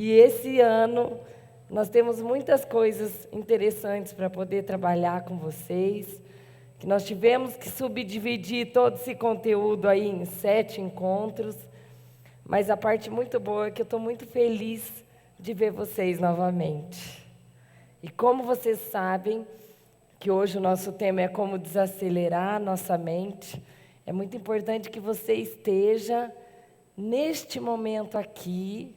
E esse ano nós temos muitas coisas interessantes para poder trabalhar com vocês, que nós tivemos que subdividir todo esse conteúdo aí em 7 encontros, mas a parte muito boa é que eu estou muito feliz de ver vocês novamente. E como vocês sabem que hoje o nosso tema é como desacelerar a nossa mente, é muito importante que você esteja neste momento aqui,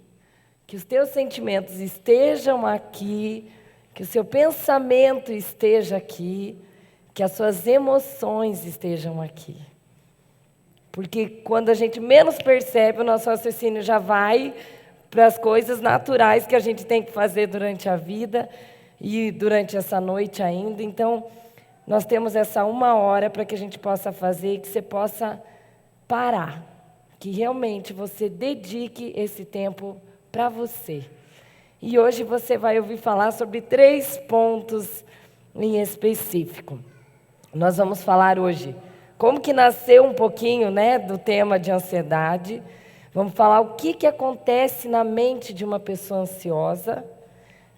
que os teus sentimentos estejam aqui, que o seu pensamento esteja aqui, que as suas emoções estejam aqui. Porque quando a gente menos percebe, o nosso raciocínio já vai para as coisas naturais que a gente tem que fazer durante a vida e durante essa noite ainda. Então, nós temos essa 1 hora para que a gente possa fazer, que você possa parar, que realmente você dedique esse tempo para você. E hoje você vai ouvir falar sobre 3 pontos em específico. Nós vamos falar hoje como que nasceu um pouquinho, do tema de ansiedade. Vamos falar o que acontece na mente de uma pessoa ansiosa,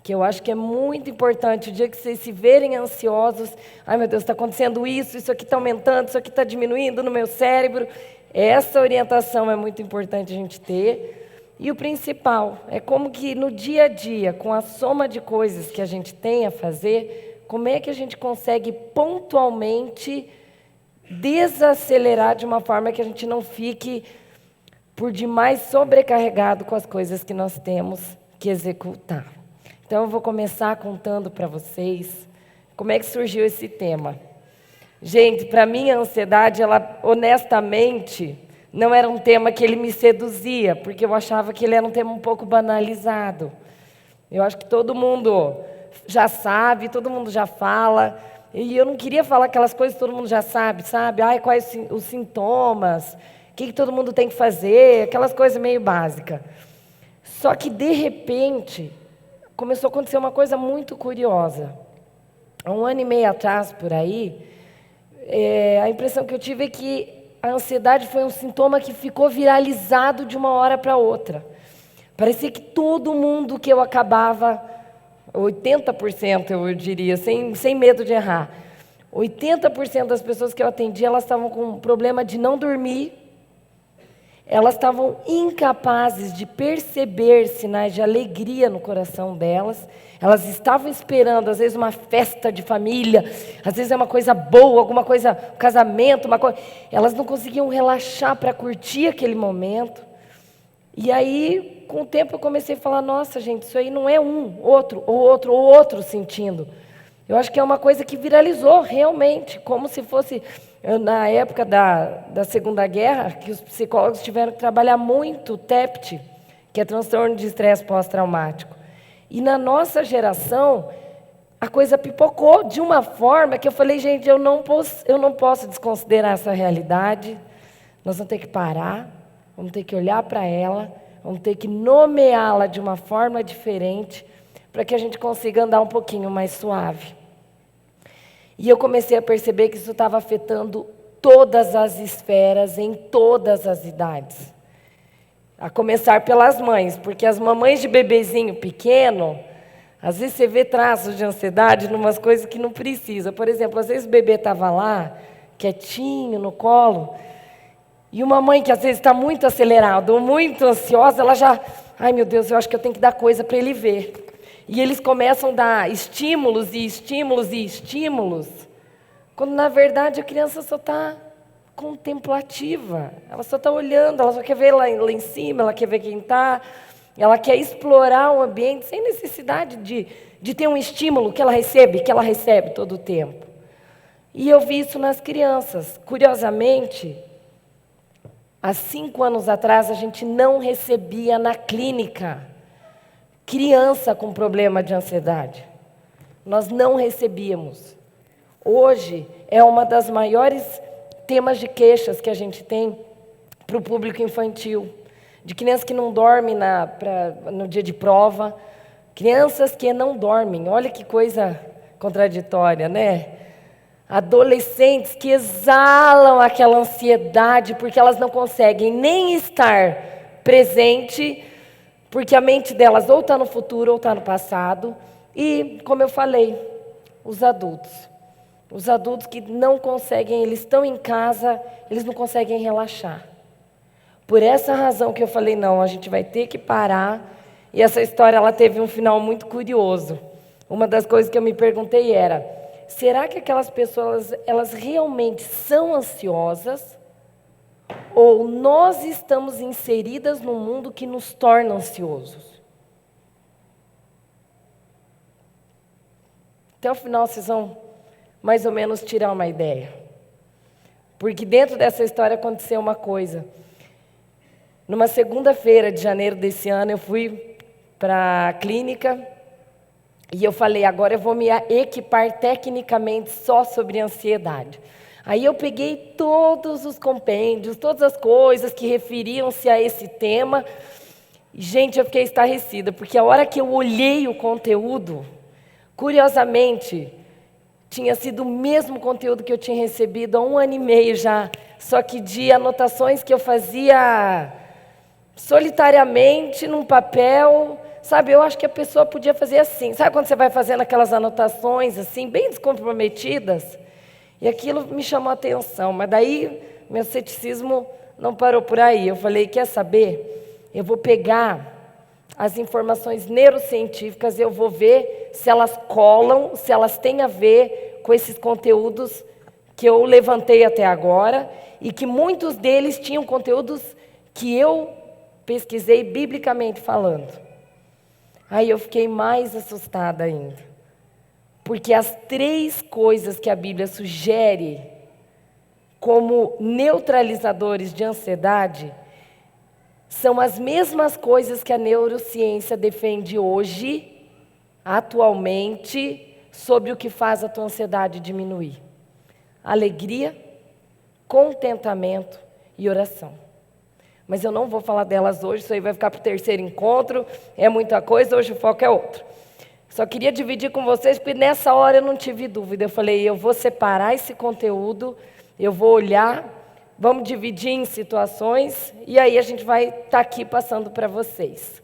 que eu acho que é muito importante. O dia que vocês se verem ansiosos, ai meu Deus, está acontecendo isso aqui está aumentando, isso aqui está diminuindo no meu cérebro. Essa orientação é muito importante a gente ter. E o principal é como que no dia a dia, com a soma de coisas que a gente tem a fazer, como é que a gente consegue pontualmente desacelerar de uma forma que a gente não fique por demais sobrecarregado com as coisas que nós temos que executar. Então eu vou começar contando para vocês como é que surgiu esse tema. Gente, para mim a ansiedade, ela honestamente não era um tema que ele me seduzia, porque eu achava que ele era um tema um pouco banalizado. Eu acho que todo mundo já sabe, todo mundo já fala, e eu não queria falar aquelas coisas que todo mundo já sabe? Ai, quais os sintomas, o que todo mundo tem que fazer, aquelas coisas meio básicas. Só que, de repente, começou a acontecer uma coisa muito curiosa. Há 1 ano e meio atrás, por aí, a impressão que eu tive é que a ansiedade foi um sintoma que ficou viralizado de uma hora para outra. Parecia que todo mundo que eu acabava, 80% eu diria, sem medo de errar, 80% das pessoas que eu atendia, elas estavam com um problema de não dormir, elas estavam incapazes de perceber sinais de alegria no coração delas, elas estavam esperando, às vezes, uma festa de família, às vezes é uma coisa boa, alguma coisa, um casamento, uma coisa. Elas não conseguiam relaxar para curtir aquele momento. E aí, com o tempo, eu comecei a falar, nossa, gente, isso aí não é outro sentindo. Eu acho que é uma coisa que viralizou realmente, como se fosse na época da Segunda Guerra, que os psicólogos tiveram que trabalhar muito o TEPT, que é transtorno de estresse pós-traumático. E na nossa geração, a coisa pipocou de uma forma que eu falei, gente, eu não posso desconsiderar essa realidade. Nós vamos ter que parar, vamos ter que olhar para ela, vamos ter que nomeá-la de uma forma diferente, para que a gente consiga andar um pouquinho mais suave. E eu comecei a perceber que isso estava afetando todas as esferas, em todas as idades. A começar pelas mães, porque as mamães de bebezinho pequeno, às vezes você vê traços de ansiedade em umas coisas que não precisa. Por exemplo, às vezes o bebê estava lá, quietinho, no colo, e uma mãe que às vezes está muito acelerada ou muito ansiosa, ela já, ai meu Deus, eu acho que eu tenho que dar coisa para ele ver. E eles começam a dar estímulos e estímulos e estímulos, quando na verdade a criança só está contemplativa, ela só está olhando, ela só quer ver lá em cima, ela quer ver quem está, ela quer explorar o ambiente sem necessidade de ter um estímulo que ela recebe todo o tempo. E eu vi isso nas crianças. Curiosamente, há 5 anos atrás a gente não recebia na clínica criança com problema de ansiedade. Nós não recebíamos. Hoje é uma das maiores temas de queixas que a gente tem para o público infantil, de crianças que não dormem no dia de prova, crianças que não dormem, olha que coisa contraditória, né? Adolescentes que exalam aquela ansiedade porque elas não conseguem nem estar presente, Porque a mente delas ou está no futuro ou está no passado. E, como eu falei, os adultos que não conseguem, eles estão em casa, eles não conseguem relaxar. Por essa razão que eu falei, não, a gente vai ter que parar. E essa história, ela teve um final muito curioso. Uma das coisas que eu me perguntei era, será que aquelas pessoas, elas realmente são ansiosas? Ou nós estamos inseridas num mundo que nos torna ansiosos? Até o final vocês vão mais ou menos tirar uma ideia. Porque dentro dessa história aconteceu uma coisa. Numa segunda-feira de janeiro desse ano, eu fui para a clínica e eu falei, agora eu vou me equipar tecnicamente só sobre ansiedade. Aí eu peguei todos os compêndios, todas as coisas que referiam-se a esse tema. Gente, eu fiquei estarrecida, porque a hora que eu olhei o conteúdo, curiosamente, tinha sido o mesmo conteúdo que eu tinha recebido há 1 ano e meio já, só que de anotações que eu fazia solitariamente num papel, sabe? Eu acho que a pessoa podia fazer assim. Sabe quando você vai fazendo aquelas anotações assim, bem descomprometidas? E aquilo me chamou a atenção, mas daí meu ceticismo não parou por aí. Eu falei, quer saber? Eu vou pegar as informações neurocientíficas, eu vou ver se elas colam, se elas têm a ver com esses conteúdos que eu levantei até agora, e que muitos deles tinham conteúdos que eu pesquisei biblicamente falando. Aí eu fiquei mais assustada ainda. Porque as 3 coisas que a Bíblia sugere como neutralizadores de ansiedade são as mesmas coisas que a neurociência defende hoje, atualmente, sobre o que faz a tua ansiedade diminuir. Alegria, contentamento e oração. Mas eu não vou falar delas hoje, isso aí vai ficar para o 3º encontro, é muita coisa, hoje o foco é outro. Só queria dividir com vocês, porque nessa hora eu não tive dúvida. Eu falei, eu vou separar esse conteúdo, eu vou olhar, vamos dividir em situações, e aí a gente vai estar aqui passando para vocês.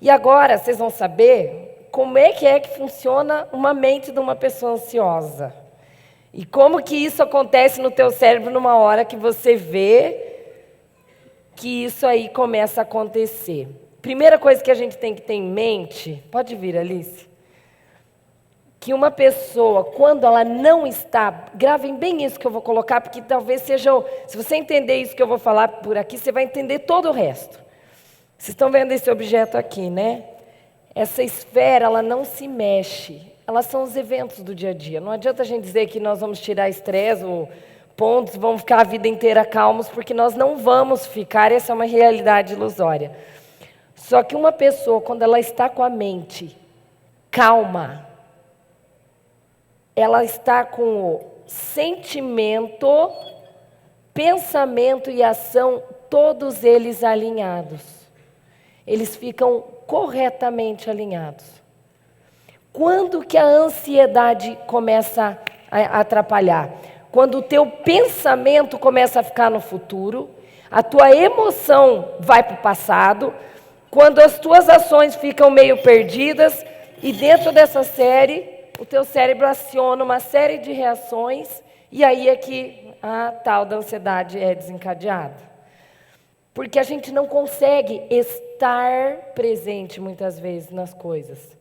E agora vocês vão saber como é que funciona uma mente de uma pessoa ansiosa. E como que isso acontece no teu cérebro numa hora que você vê que isso aí começa a acontecer. Primeira coisa que a gente tem que ter em mente, pode vir, Alice, que uma pessoa, quando ela não está, gravem bem isso que eu vou colocar, porque talvez seja, se você entender isso que eu vou falar por aqui, você vai entender todo o resto. Vocês estão vendo esse objeto aqui, né? Essa esfera, ela não se mexe, elas são os eventos do dia a dia. Não adianta a gente dizer que nós vamos tirar estresse ou pontos, vamos ficar a vida inteira calmos, porque nós não vamos ficar, essa é uma realidade ilusória. Só que uma pessoa, quando ela está com a mente calma, ela está com o sentimento, pensamento e ação, todos eles alinhados. Eles ficam corretamente alinhados. Quando que a ansiedade começa a atrapalhar? Quando o teu pensamento começa a ficar no futuro, a tua emoção vai para o passado, quando as tuas ações ficam meio perdidas, e dentro dessa série, o teu cérebro aciona uma série de reações, e aí é que a tal da ansiedade é desencadeada. Porque a gente não consegue estar presente muitas vezes nas coisas.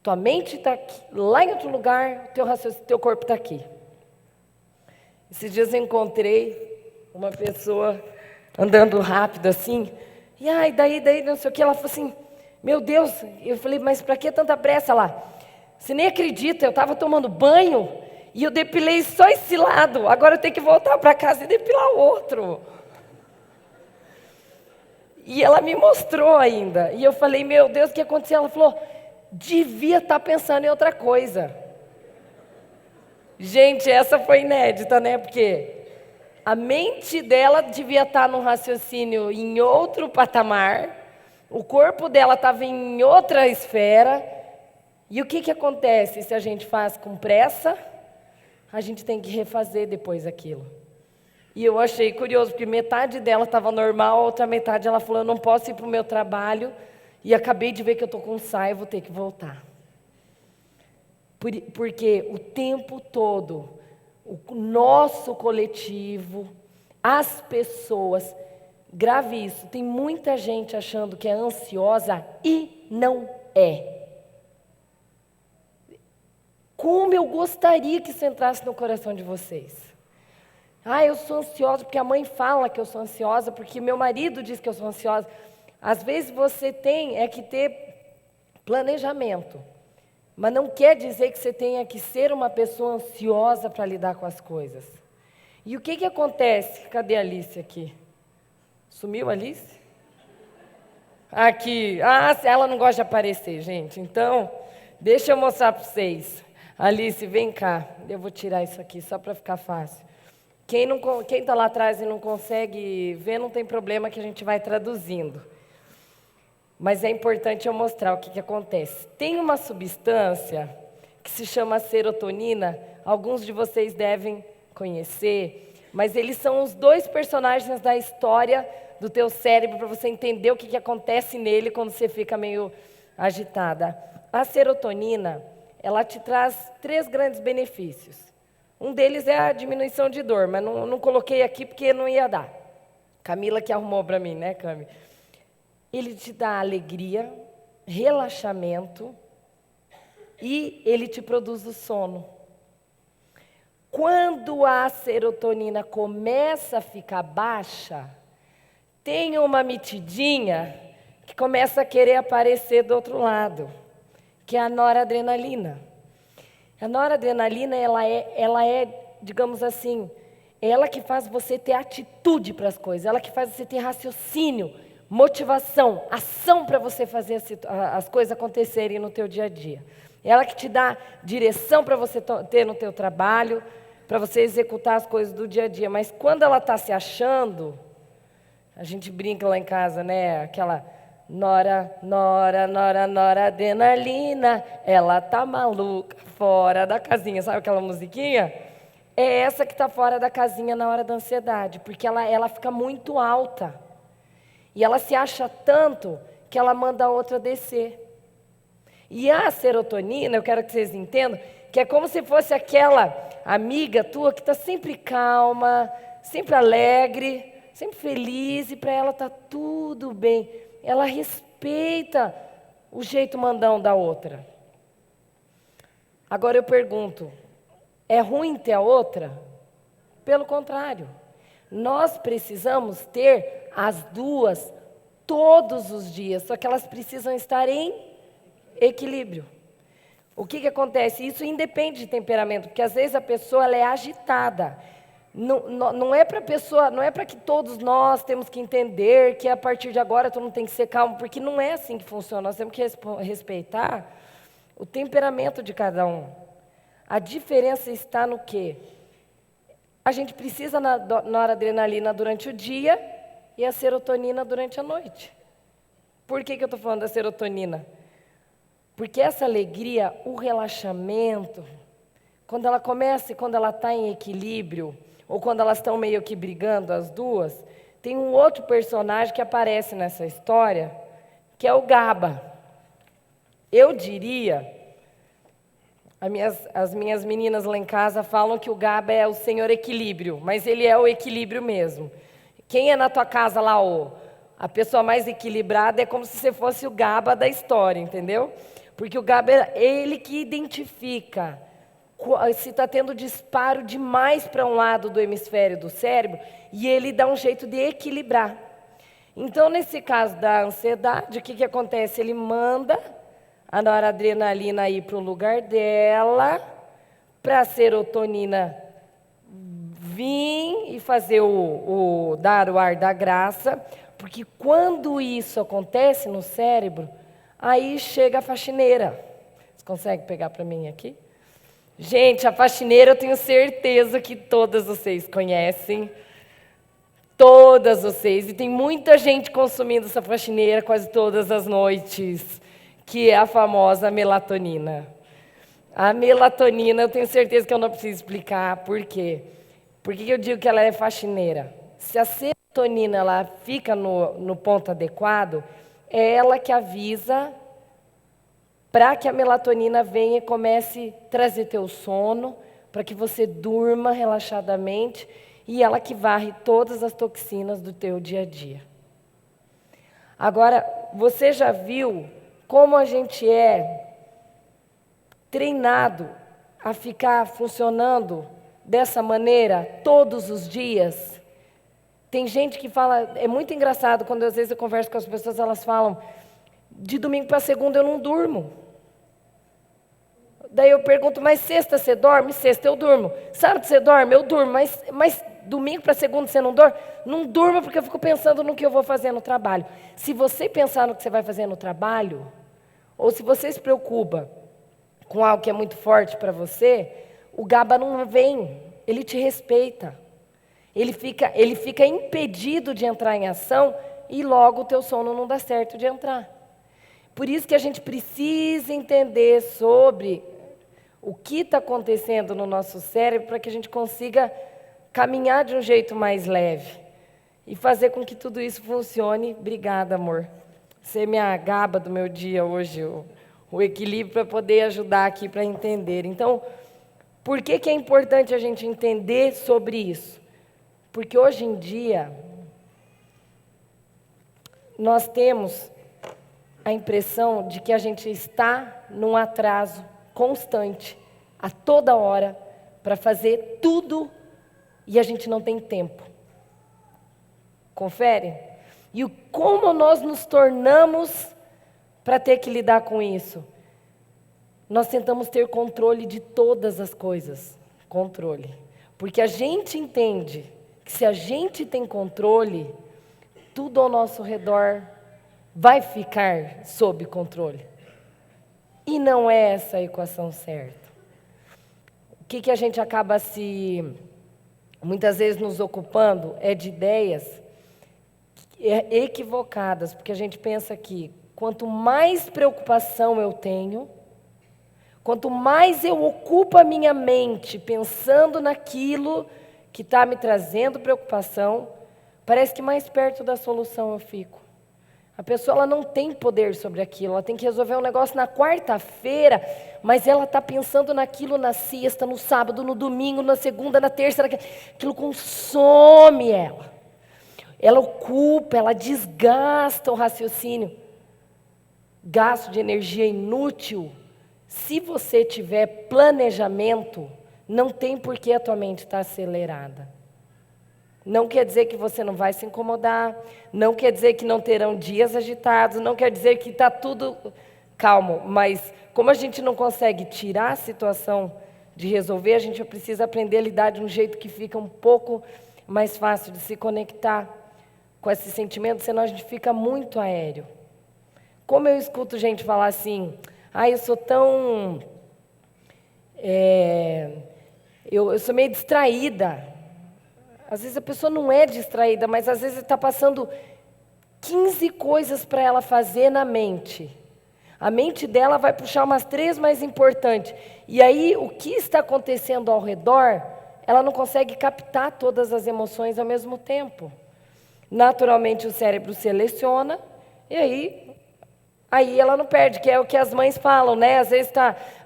Tua mente está lá em outro lugar, teu corpo está aqui. Esses dias eu encontrei uma pessoa andando rápido assim, e daí, não sei o que, ela falou assim, meu Deus, eu falei, mas para que tanta pressa lá? Você nem acredita, eu estava tomando banho e eu depilei só esse lado, agora eu tenho que voltar para casa e depilar o outro. E ela me mostrou ainda, e eu falei, meu Deus, o que aconteceu? Ela falou, devia estar pensando em outra coisa. Gente, essa foi inédita, né? Porque a mente dela devia estar num raciocínio em outro patamar, o corpo dela estava em outra esfera, e o que acontece se a gente faz com pressa? A gente tem que refazer depois aquilo. E eu achei curioso, porque metade dela estava normal, a outra metade ela falou, eu não posso ir para o meu trabalho, e acabei de ver que eu estou com saia, vou ter que voltar. Porque o tempo todo, o nosso coletivo, as pessoas, grave isso, tem muita gente achando que é ansiosa e não é. Como eu gostaria que isso entrasse no coração de vocês. Eu sou ansiosa porque a mãe fala que eu sou ansiosa, porque meu marido diz que eu sou ansiosa. Às vezes você tem que ter planejamento, mas não quer dizer que você tenha que ser uma pessoa ansiosa para lidar com as coisas. E o que acontece? Cadê a Alice aqui? Sumiu a Alice? Aqui. Ela não gosta de aparecer, gente. Então, deixa eu mostrar para vocês. Alice, vem cá. Eu vou tirar isso aqui só para ficar fácil. Quem está lá atrás e não consegue ver, não tem problema que a gente vai traduzindo. Mas é importante eu mostrar o que acontece. Tem uma substância que se chama serotonina, alguns de vocês devem conhecer, mas eles são os dois personagens da história do teu cérebro, para você entender o que acontece nele quando você fica meio agitada. A serotonina, ela te traz 3 grandes benefícios. Um deles é a diminuição de dor, mas não coloquei aqui porque não ia dar. Camila que arrumou para mim, né, Cami? Ele te dá alegria, relaxamento e ele te produz o sono. Quando a serotonina começa a ficar baixa, tem uma metidinha que começa a querer aparecer do outro lado, que é a noradrenalina. A noradrenalina, ela é, digamos assim, ela que faz você ter atitude para as coisas, ela que faz você ter raciocínio, motivação, ação para você fazer as coisas acontecerem no teu dia a dia. Ela que te dá direção para você ter no teu trabalho, para você executar as coisas do dia a dia. Mas quando ela está se achando, a gente brinca lá em casa, né? Aquela noradrenalina, ela tá maluca, fora da casinha. Sabe aquela musiquinha? É essa que está fora da casinha na hora da ansiedade, porque ela fica muito alta. E ela se acha tanto que ela manda a outra descer. E a serotonina, eu quero que vocês entendam, que é como se fosse aquela amiga tua que está sempre calma, sempre alegre, sempre feliz, e para ela está tudo bem. Ela respeita o jeito mandão da outra. Agora eu pergunto, é ruim ter a outra? Pelo contrário, nós precisamos ter as duas todos os dias, só que elas precisam estar em equilíbrio. O que acontece? Isso independe de temperamento, porque às vezes a pessoa ela é agitada. Não é para pessoa, não é para que todos nós temos que entender que a partir de agora todo mundo tem que ser calmo, porque não é assim que funciona. Nós temos que respeitar o temperamento de cada um. A diferença está no quê? A gente precisa na noradrenalina durante o dia e a serotonina durante a noite. Por que eu estou falando da serotonina? Porque essa alegria, o relaxamento, quando ela começa e quando ela está em equilíbrio, ou quando elas estão meio que brigando as duas, tem um outro personagem que aparece nessa história, que é o GABA. Eu diria, as minhas meninas lá em casa falam que o GABA é o senhor equilíbrio, mas ele é o equilíbrio mesmo. Quem é na tua casa lá, a pessoa mais equilibrada, é como se você fosse o GABA da história, entendeu? Porque o GABA é ele que identifica se está tendo disparo demais para um lado do hemisfério do cérebro, e ele dá um jeito de equilibrar. Então, nesse caso da ansiedade, o que acontece? Ele manda a noradrenalina ir para o lugar dela, para a serotonina vir e fazer dar o ar da graça, porque quando isso acontece no cérebro, aí chega a faxineira. Você consegue pegar para mim aqui? Gente, a faxineira eu tenho certeza que todas vocês conhecem. Todas vocês. E tem muita gente consumindo essa faxineira quase todas as noites, que é a famosa melatonina. A melatonina, eu tenho certeza que eu não preciso explicar por quê. Por que eu digo que ela é faxineira? Se a serotonina ela fica no ponto adequado, é ela que avisa para que a melatonina venha e comece a trazer teu sono, para que você durma relaxadamente, e ela que varre todas as toxinas do teu dia a dia. Agora, você já viu como a gente é treinado a ficar funcionando dessa maneira todos os dias? Tem gente que fala, é muito engraçado quando às vezes eu converso com as pessoas, elas falam, de domingo para segunda eu não durmo. Daí eu pergunto, mas sexta você dorme? Sexta eu durmo. Sábado você dorme? Eu durmo. Mas domingo para segunda você não dorme? Não durmo porque eu fico pensando no que eu vou fazer no trabalho. Se você pensar no que você vai fazer no trabalho, ou se você se preocupa com algo que é muito forte para você, o GABA não vem, ele te respeita. Ele fica impedido de entrar em ação e logo o teu sono não dá certo de entrar. Por isso que a gente precisa entender sobre o que está acontecendo no nosso cérebro para que a gente consiga caminhar de um jeito mais leve e fazer com que tudo isso funcione. Obrigada, amor. Você é minha GABA do meu dia hoje, o equilíbrio para poder ajudar aqui para entender. Então, por que é importante a gente entender sobre isso? Porque hoje em dia, nós temos a impressão de que a gente está num atraso constante, a toda hora, para fazer tudo e a gente não tem tempo. Confere? E como nós nos tornamos para ter que lidar com isso? Nós tentamos ter controle de todas as coisas. Controle. Porque a gente entende que se a gente tem controle, tudo ao nosso redor vai ficar sob controle. E não é essa a equação certa. O que a gente acaba muitas vezes nos ocupando é de ideias equivocadas, porque a gente pensa que quanto mais preocupação eu tenho, quanto mais eu ocupo a minha mente pensando naquilo que está me trazendo preocupação, parece que mais perto da solução eu fico. A pessoa ela não tem poder sobre aquilo, ela tem que resolver um negócio na quarta-feira, mas ela está pensando naquilo na sexta, no sábado, no domingo, na segunda, na terça, aquilo consome ela. Ela ocupa, ela desgasta o raciocínio. Gasto de energia inútil. Se você tiver planejamento, não tem por que a tua mente estar acelerada. Não quer dizer que você não vai se incomodar, não quer dizer que não terão dias agitados, não quer dizer que está tudo calmo, mas como a gente não consegue tirar a situação de resolver, a gente precisa aprender a lidar de um jeito que fica um pouco mais fácil de se conectar com esse sentimento, senão a gente fica muito aéreo. Como eu escuto gente falar assim, eu sou tão... eu sou meio distraída. Às vezes a pessoa não é distraída, mas às vezes está passando 15 coisas para ela fazer na mente. A mente dela vai puxar umas 3 mais importantes. E aí, o que está acontecendo ao redor, ela não consegue captar todas as emoções ao mesmo tempo. Naturalmente, o cérebro seleciona, e aí ela não perde, que é o que as mães falam, né? Às vezes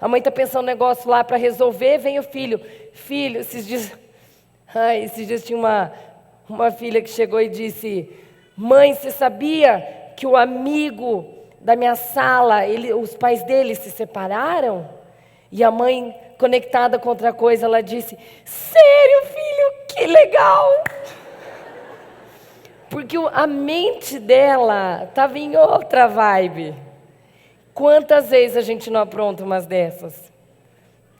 a mãe está pensando um negócio lá para resolver, vem o filho. Filho, esses dias tinha uma filha que chegou e disse, mãe, você sabia que o amigo da minha sala, os pais dele se separaram? E a mãe, conectada com outra coisa, ela disse, sério, filho, que legal! Porque a mente dela estava em outra vibe. Quantas vezes a gente não apronta umas dessas?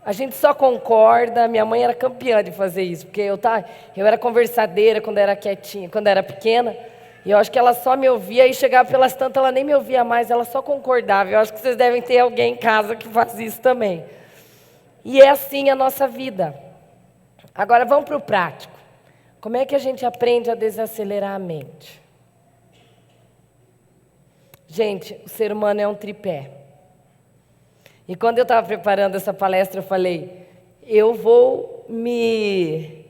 A gente só concorda, minha mãe era campeã de fazer isso, porque eu era conversadeira quando era quietinha, quando era pequena, e eu acho que ela só me ouvia, e chegava pelas tantas, ela nem me ouvia mais, ela só concordava. Eu acho que vocês devem ter alguém em casa que faz isso também. E é assim a nossa vida. Agora vamos para o prático. Como é que a gente aprende a desacelerar a mente? Gente, o ser humano é um tripé. E quando eu estava preparando essa palestra, eu falei, eu vou me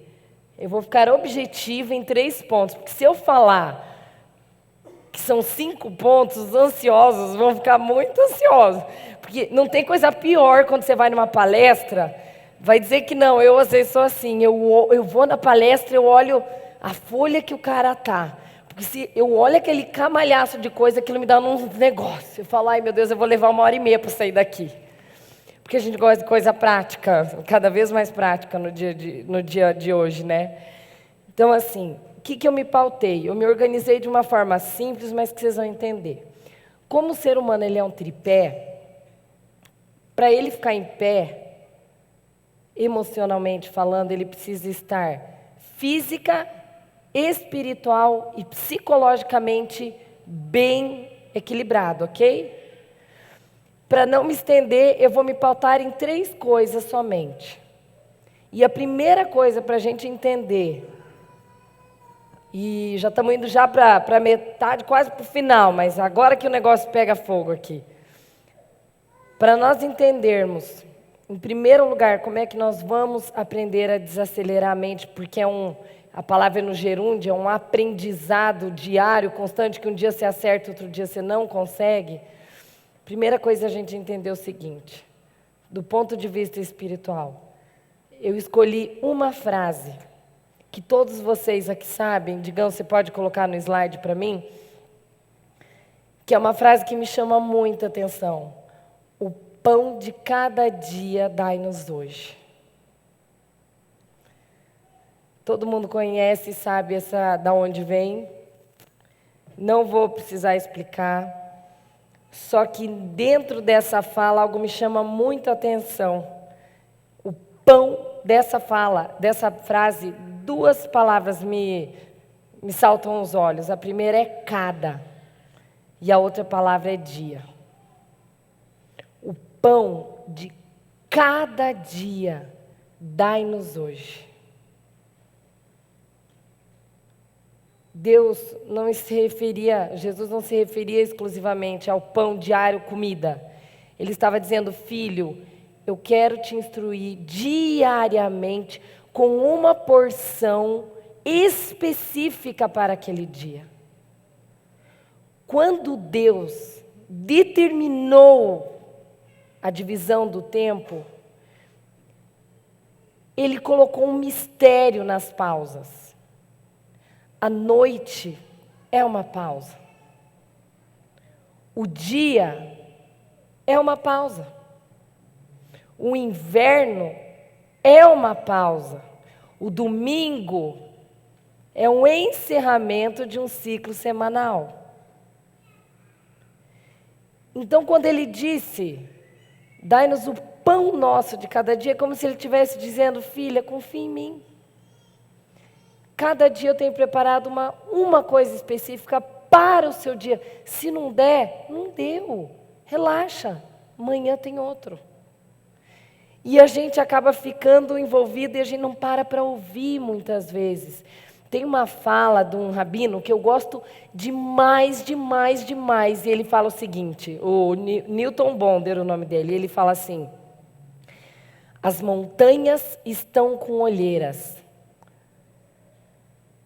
Eu vou ficar objetiva em 3 pontos, porque se eu falar que são 5 pontos, os ansiosos vão ficar muito ansiosos. Porque não tem coisa pior quando você vai numa palestra, vai dizer que não, eu às vezes sou assim, eu vou na palestra, eu olho a folha que o cara tá. Porque se eu olho aquele camalhaço de coisa, aquilo me dá um negócio. Eu falo, ai meu Deus, eu vou levar 1h30 para sair daqui. Porque a gente gosta de coisa prática, cada vez mais prática no dia de hoje, né? Então assim, o que eu me pautei? Eu me organizei de uma forma simples, mas que vocês vão entender. Como o ser humano ele é um tripé, para ele ficar em pé, emocionalmente falando, ele precisa estar física, espiritual e psicologicamente bem equilibrado, ok? Para não me estender, eu vou me pautar em 3 coisas somente. E a primeira coisa para a gente entender, e já estamos indo já para metade, quase para o final, mas agora que o negócio pega fogo aqui. Para nós entendermos, em primeiro lugar, como é que nós vamos aprender a desacelerar a mente, porque a palavra no gerúndio é um aprendizado diário, constante, que um dia você acerta, outro dia você não consegue. Primeira coisa a gente entender o seguinte, do ponto de vista espiritual. Eu escolhi uma frase que todos vocês aqui sabem, digamos, você pode colocar no slide para mim, que é uma frase que me chama muita atenção. O pão de cada dia dai-nos hoje. Todo mundo conhece e sabe da onde vem. Não vou precisar explicar. Só que dentro dessa fala, algo me chama muita atenção. O pão dessa fala, dessa frase, 2 palavras me saltam aos olhos. A primeira é cada, e a outra palavra é dia. O pão de cada dia dai-nos hoje. Jesus não se referia exclusivamente ao pão diário, comida. Ele estava dizendo, filho, eu quero te instruir diariamente com uma porção específica para aquele dia. Quando Deus determinou a divisão do tempo, Ele colocou um mistério nas pausas. A noite é uma pausa. O dia é uma pausa. O inverno é uma pausa. O domingo é um encerramento de um ciclo semanal. Então, quando ele disse, dai-nos o pão nosso de cada dia, é como se ele estivesse dizendo, filha, confia em mim. Cada dia eu tenho preparado uma coisa específica para o seu dia. Se não der, não deu. Relaxa, amanhã tem outro. E a gente acaba ficando envolvido e a gente não para ouvir muitas vezes. Tem uma fala de um rabino que eu gosto demais, demais, demais. E ele fala o seguinte, o Newton Bonder, o nome dele, ele fala assim, as montanhas estão com olheiras.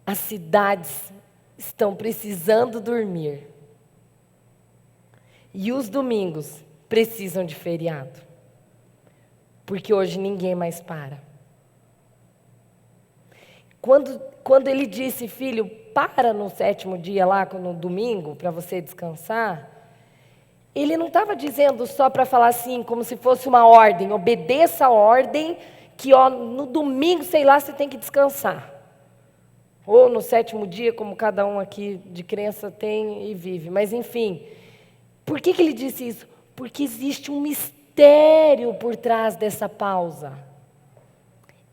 As cidades estão precisando dormir. E os domingos precisam de feriado. Porque hoje ninguém mais para. Quando ele disse, filho, para no 7º dia lá, no domingo, para você descansar, ele não estava dizendo só para falar assim, como se fosse uma ordem, obedeça a ordem, que no domingo, sei lá, você tem que descansar. Ou no 7º dia, como cada um aqui de crença tem e vive. Mas, enfim, por que ele disse isso? Porque existe um mistério por trás dessa pausa.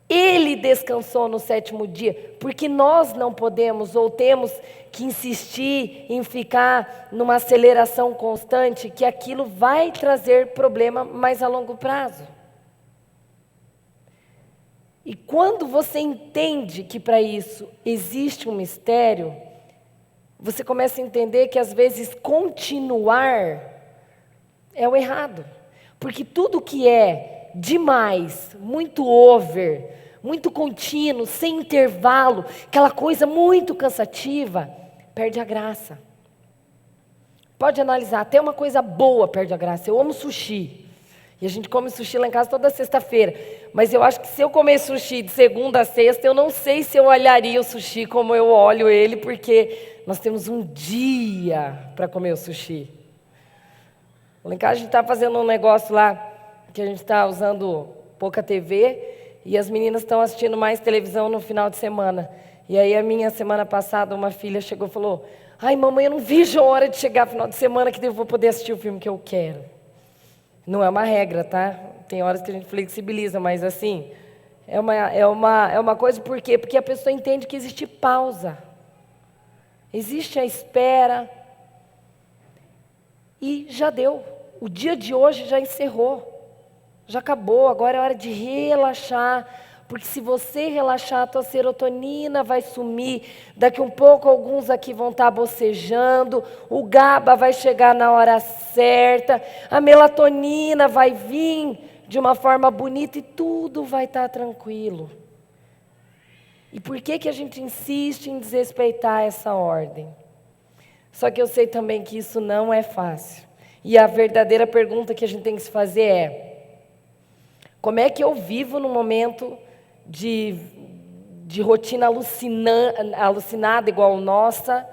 Ele descansou no 7º dia, porque nós não podemos ou temos que insistir em ficar numa aceleração constante, que aquilo vai trazer problema mais a longo prazo. E quando você entende que para isso existe um mistério, você começa a entender que às vezes continuar é o errado. Porque tudo que é demais, muito over, muito contínuo, sem intervalo, aquela coisa muito cansativa, perde a graça. Pode analisar, até uma coisa boa perde a graça. Eu amo sushi. E a gente come sushi lá em casa toda sexta-feira. Mas eu acho que se eu comer sushi de segunda a sexta, eu não sei se eu olharia o sushi como eu olho ele, porque nós temos um dia para comer o sushi. Lá em casa a gente está fazendo um negócio lá, que a gente está usando pouca TV, e as meninas estão assistindo mais televisão no final de semana. E aí a minha semana passada, uma filha chegou e falou: ai, mamãe, eu não vejo a hora de chegar no final de semana que eu vou poder assistir o filme que eu quero. Não é uma regra, tá? Tem horas que a gente flexibiliza, mas assim, é uma coisa, por quê? Porque a pessoa entende que existe pausa. Existe a espera. E já deu. O dia de hoje já encerrou. Já acabou, agora é hora de relaxar. Porque se você relaxar, a tua serotonina vai sumir. Daqui um pouco, alguns aqui vão estar bocejando. O GABA vai chegar na hora certa. A melatonina vai vir de uma forma bonita e tudo vai estar tranquilo. E por que a gente insiste em desrespeitar essa ordem? Só que eu sei também que isso não é fácil. E a verdadeira pergunta que a gente tem que se fazer é: como é que eu vivo num momento de rotina alucinada igual nossa?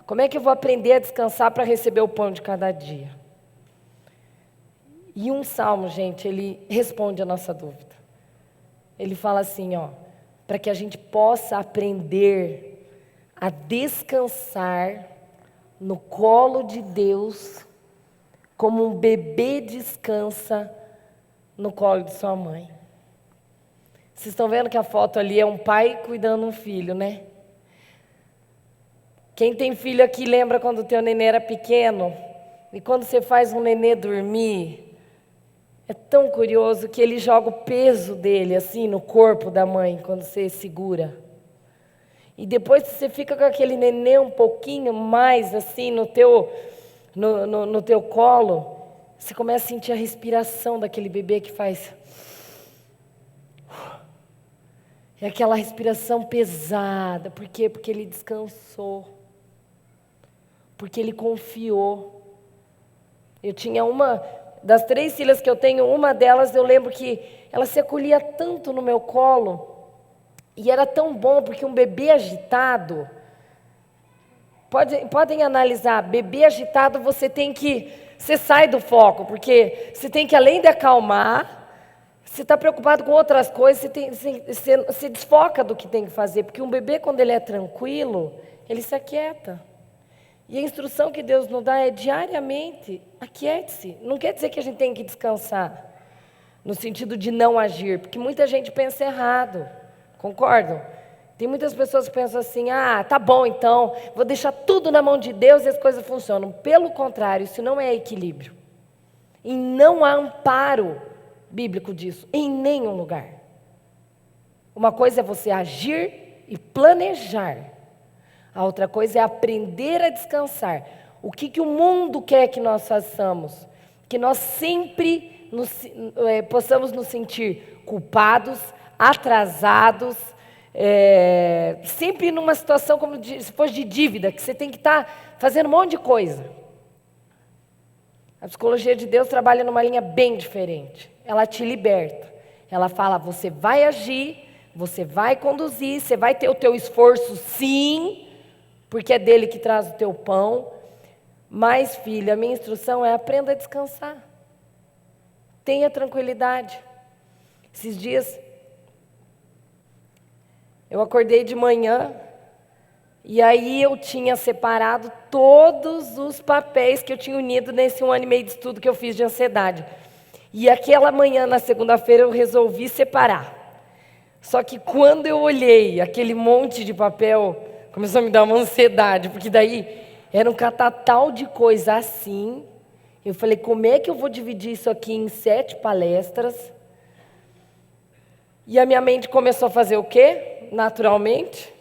Como é que eu vou aprender a descansar para receber o pão de cada dia? E um salmo, gente, ele responde a nossa dúvida. Ele fala assim, ó: para que a gente possa aprender a descansar no colo de Deus, como um bebê descansa no colo de sua mãe. Vocês estão vendo que a foto ali é um pai cuidando de um filho, né? Quem tem filho aqui lembra quando o teu nenê era pequeno? E quando você faz um nenê dormir, é tão curioso que ele joga o peso dele assim no corpo da mãe, quando você segura. E depois você fica com aquele nenê um pouquinho mais assim no teu colo, você começa a sentir a respiração daquele bebê que faz... É aquela respiração pesada. Por quê? Porque ele descansou. Porque ele confiou. Eu tinha uma das 3 filhas que eu tenho, uma delas eu lembro que ela se acolhia tanto no meu colo. E era tão bom, porque um bebê agitado... Podem analisar, bebê agitado você sai do foco, porque você tem que, além de acalmar, você está preocupado com outras coisas, você se desfoca do que tem que fazer, porque um bebê, quando ele é tranquilo, ele se aquieta. E a instrução que Deus nos dá é diariamente: aquiete-se. Não quer dizer que a gente tem que descansar, no sentido de não agir, porque muita gente pensa errado, concordam? Tem muitas pessoas que pensam assim: ah, tá bom então, vou deixar tudo na mão de Deus e as coisas funcionam. Pelo contrário, isso não é equilíbrio. E não há amparo bíblico disso, em nenhum lugar. Uma coisa é você agir e planejar. A outra coisa é aprender a descansar. O que o mundo quer que nós façamos? Que nós sempre possamos nos sentir culpados, atrasados, sempre numa situação como se fosse de dívida, que você tem que estar fazendo um monte de coisa. A psicologia de Deus trabalha numa linha bem diferente. Ela te liberta. Ela fala: você vai agir, você vai conduzir, você vai ter o teu esforço, sim, porque é dele que traz o teu pão. Mas, filha, a minha instrução é: aprenda a descansar. Tenha tranquilidade. Esses dias, eu acordei de manhã, e aí eu tinha separado todos os papéis que eu tinha unido nesse 1 ano e meio de estudo que eu fiz de ansiedade. E aquela manhã, na segunda-feira, eu resolvi separar. Só que quando eu olhei aquele monte de papel, começou a me dar uma ansiedade, porque daí era um catatal de coisa assim. Eu falei: como é que eu vou dividir isso aqui em 7 palestras? E a minha mente começou a fazer o quê? Naturalmente.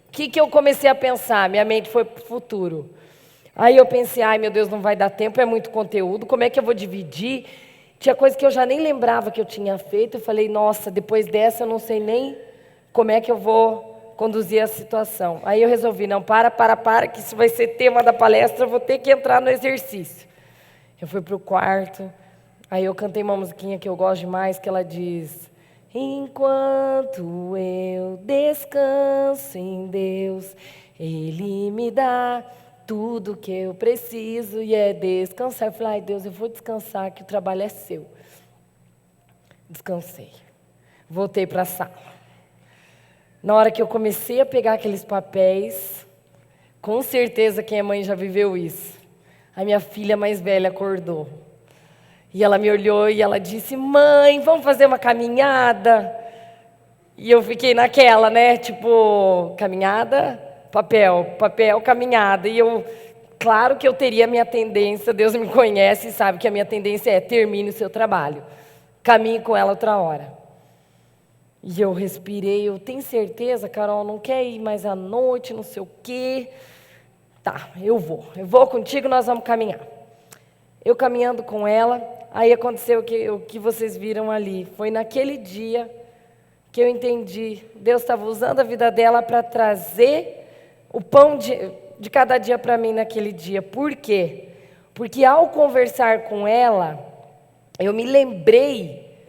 O que eu comecei a pensar? Minha mente foi para o futuro. Aí eu pensei: ai meu Deus, não vai dar tempo, é muito conteúdo, como é que eu vou dividir? Tinha coisa que eu já nem lembrava que eu tinha feito. Eu falei, nossa, depois dessa eu não sei nem como é que eu vou conduzir a situação. Aí eu resolvi, não, para, que isso vai ser tema da palestra, eu vou ter que entrar no exercício. Eu fui para o quarto, aí eu cantei uma musiquinha que eu gosto demais, que ela diz: enquanto eu descanso em Deus, Ele me dá tudo que eu preciso e é descansar. Eu falei, ai Deus, eu vou descansar que o trabalho é seu. Descansei. Voltei para a sala. Na hora que eu comecei a pegar aqueles papéis, com certeza quem é mãe já viveu isso. A minha filha mais velha acordou. E ela me olhou e ela disse, mãe, vamos fazer uma caminhada? E eu fiquei naquela, né? Tipo, caminhada, papel, caminhada. E eu, claro que eu teria a minha tendência, Deus me conhece e sabe que a minha tendência é termine o seu trabalho. Caminhe com ela outra hora. E eu respirei, eu tenho certeza, Carol, não quer ir mais à noite, não sei o quê. Tá, eu vou contigo, nós vamos caminhar. Eu caminhando com ela, aí aconteceu o que vocês viram ali. Foi naquele dia que eu entendi, Deus estava usando a vida dela para trazer o pão de cada dia para mim naquele dia. Por quê? Porque ao conversar com ela, eu me lembrei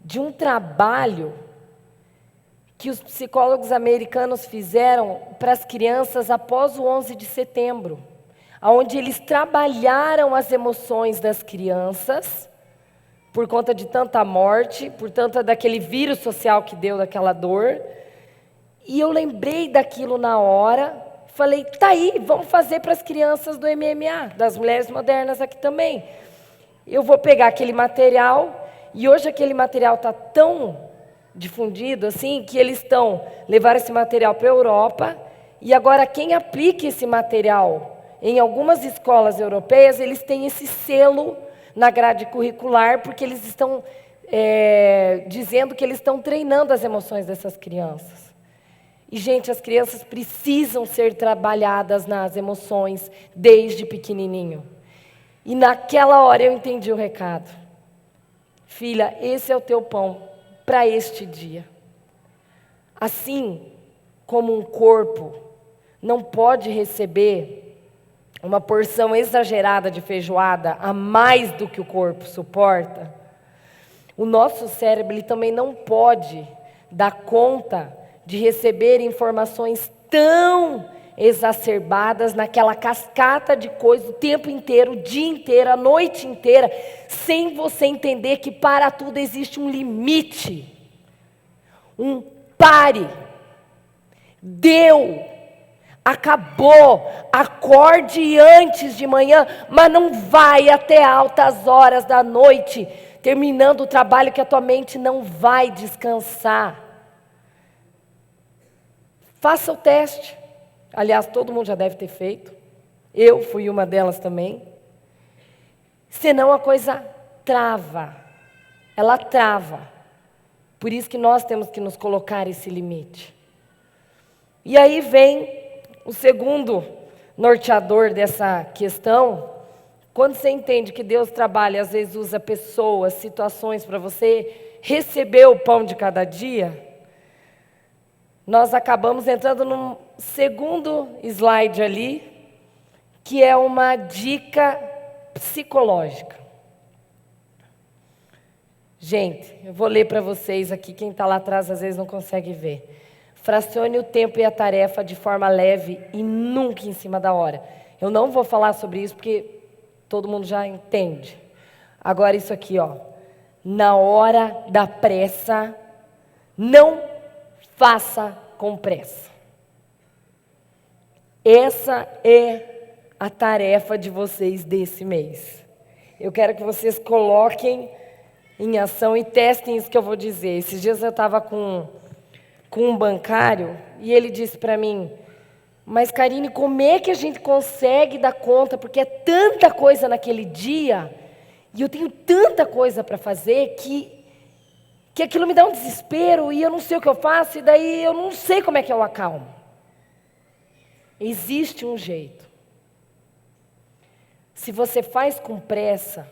de um trabalho que os psicólogos americanos fizeram para as crianças após o 11 de setembro, onde eles trabalharam as emoções das crianças, por conta de tanta morte, por conta daquele vírus social que deu, daquela dor. E eu lembrei daquilo na hora, falei, tá aí, vamos fazer para as crianças do MMA, das mulheres modernas aqui também. Eu vou pegar aquele material, e hoje aquele material está tão difundido assim, que eles levaram esse material para a Europa, e agora quem aplica esse material em algumas escolas europeias, eles têm esse selo na grade curricular, porque eles estão dizendo que eles estão treinando as emoções dessas crianças. E, gente, as crianças precisam ser trabalhadas nas emoções desde pequenininho. E naquela hora eu entendi o recado. Filha, esse é o teu pão para este dia. Assim como um corpo não pode receber uma porção exagerada de feijoada a mais do que o corpo suporta, o nosso cérebro ele também não pode dar conta de receber informações tão exacerbadas naquela cascata de coisas o tempo inteiro, o dia inteiro, a noite inteira, sem você entender que para tudo existe um limite, um pare, deu, acabou, acorde antes de manhã, mas não vai até altas horas da noite, terminando o trabalho que a tua mente não vai descansar. Faça o teste. Aliás, todo mundo já deve ter feito. Eu fui uma delas também. Senão a coisa trava. Ela trava. Por isso que nós temos que nos colocar esse limite. E aí vem o segundo norteador dessa questão. Quando você entende que Deus trabalha, às vezes usa pessoas, situações para você receber o pão de cada dia, nós acabamos entrando num segundo slide ali, que é uma dica psicológica. Gente, eu vou ler para vocês aqui, quem está lá atrás às vezes não consegue ver. Fracione o tempo e a tarefa de forma leve e nunca em cima da hora. Eu não vou falar sobre isso porque todo mundo já entende. Agora isso aqui, ó. Na hora da pressa, não faça com pressa. Essa é a tarefa de vocês desse mês. Eu quero que vocês coloquem em ação e testem isso que eu vou dizer. Esses dias eu estava com um bancário e ele disse para mim, mas Karine, como é que a gente consegue dar conta? Porque é tanta coisa naquele dia e eu tenho tanta coisa para fazer que aquilo me dá um desespero e eu não sei o que eu faço e daí eu não sei como é que eu acalmo. Existe um jeito. Se você faz com pressa,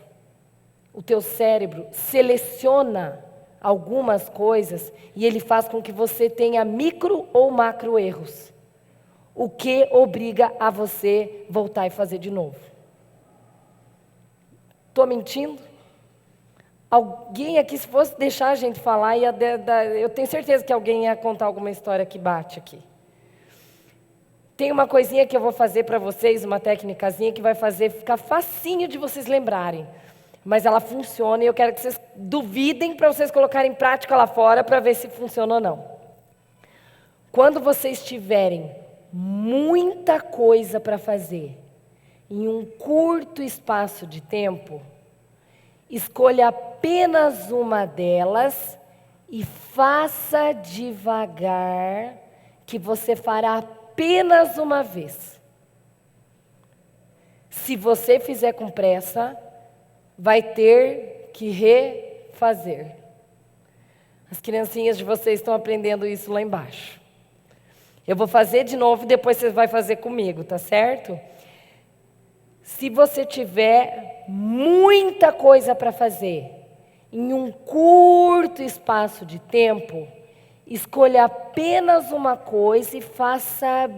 o teu cérebro seleciona algumas coisas e ele faz com que você tenha micro ou macro erros, o que obriga a você voltar e fazer de novo. Estou mentindo? Alguém aqui, se fosse deixar a gente falar, eu tenho certeza que alguém ia contar alguma história que bate aqui. Tem uma coisinha que eu vou fazer para vocês, uma técnicazinha que vai fazer ficar facinho de vocês lembrarem. Mas ela funciona e eu quero que vocês duvidem para vocês colocarem em prática lá fora para ver se funciona ou não. Quando vocês tiverem muita coisa para fazer em um curto espaço de tempo, escolha apenas uma delas e faça devagar, que você fará apenas uma vez. Se você fizer com pressa, vai ter que refazer. As criancinhas de vocês estão aprendendo isso lá embaixo. Eu vou fazer de novo e depois você vai fazer comigo, tá certo? Se você tiver muita coisa para fazer em um curto espaço de tempo, escolha apenas uma coisa e faça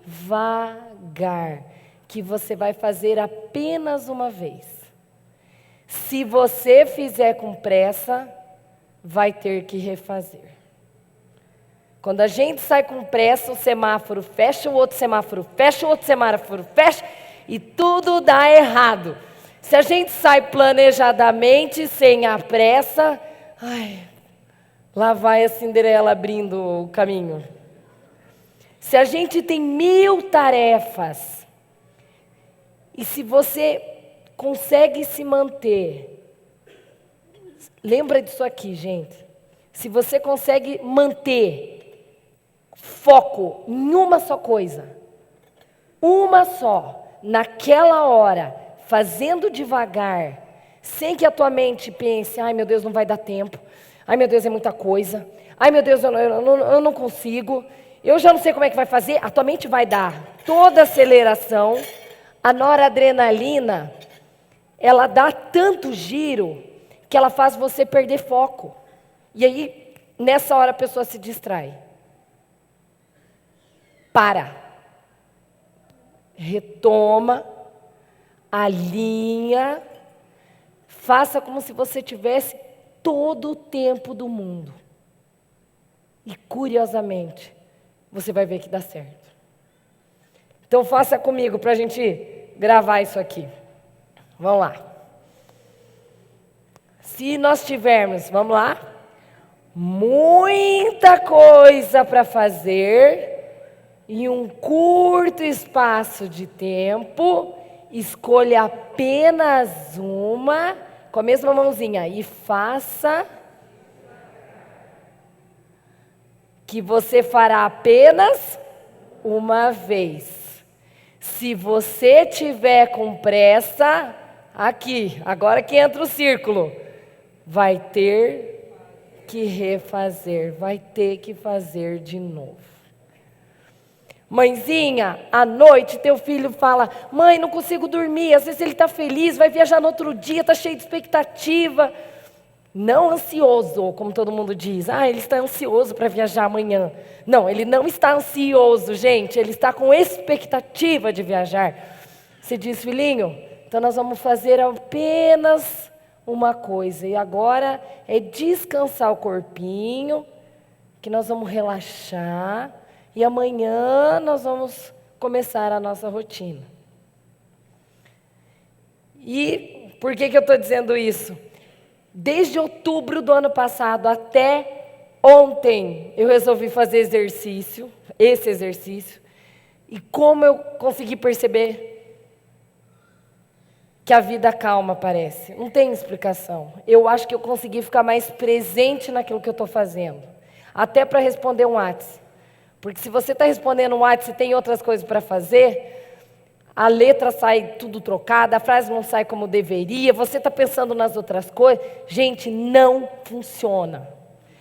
devagar, que você vai fazer apenas uma vez. Se você fizer com pressa, vai ter que refazer. Quando a gente sai com pressa, o semáforo fecha, o outro semáforo fecha, o outro semáforo fecha, e tudo dá errado. Se a gente sai planejadamente, sem a pressa, lá vai a Cinderela abrindo o caminho. Se a gente tem 1000 tarefas, e se você consegue se manter, lembra disso aqui, gente. Se você consegue manter foco em uma só coisa, uma só, naquela hora, fazendo devagar, sem que a tua mente pense, ai meu Deus, não vai dar tempo, ai meu Deus, é muita coisa, ai meu Deus, eu não consigo, eu já não sei como é que vai fazer, a tua mente vai dar toda a aceleração, a noradrenalina, ela dá tanto giro, que ela faz você perder foco, e aí, nessa hora a pessoa se distrai. Para. Retoma, alinha, faça como se você tivesse todo o tempo do mundo. E curiosamente, você vai ver que dá certo. Então faça comigo para a gente gravar isso aqui. Vamos lá. Se nós tivermos, vamos lá, muita coisa para fazer em um curto espaço de tempo, escolha apenas uma, com a mesma mãozinha, e faça, que você fará apenas uma vez. Se você tiver com pressa, aqui, agora que entra o círculo, vai ter que refazer, vai ter que fazer de novo. Mãezinha, à noite teu filho fala, mãe, não consigo dormir, às vezes ele está feliz, vai viajar no outro dia, está cheio de expectativa. Não ansioso, como todo mundo diz, ele está ansioso para viajar amanhã. Não, ele não está ansioso, gente, ele está com expectativa de viajar. Você diz, filhinho, então nós vamos fazer apenas uma coisa, e agora é descansar o corpinho, que nós vamos relaxar, e amanhã nós vamos começar a nossa rotina. E por que eu estou dizendo isso? Desde outubro do ano passado até ontem, eu resolvi fazer esse exercício, e como eu consegui perceber que a vida calma parece. Não tem explicação. Eu acho que eu consegui ficar mais presente naquilo que eu estou fazendo. Até para responder um WhatsApp. Porque se você está respondendo um WhatsApp e tem outras coisas para fazer, a letra sai tudo trocada, a frase não sai como deveria, você está pensando nas outras coisas. Gente, não funciona.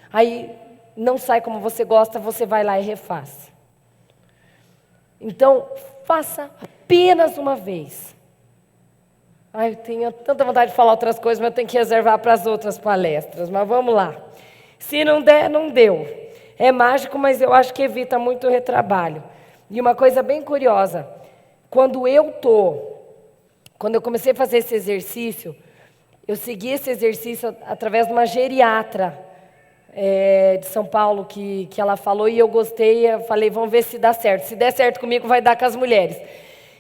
Aí não sai como você gosta, você vai lá e refaz. Então, faça apenas uma vez. Ai, eu tenho tanta vontade de falar outras coisas, mas eu tenho que reservar para as outras palestras. Mas vamos lá. Se não der, não deu. É mágico, mas eu acho que evita muito o retrabalho. E uma coisa bem curiosa, quando eu comecei a fazer esse exercício, eu segui esse exercício através de uma geriatra de São Paulo que ela falou e eu gostei, eu falei, vamos ver se dá certo. Se der certo comigo, vai dar com as mulheres.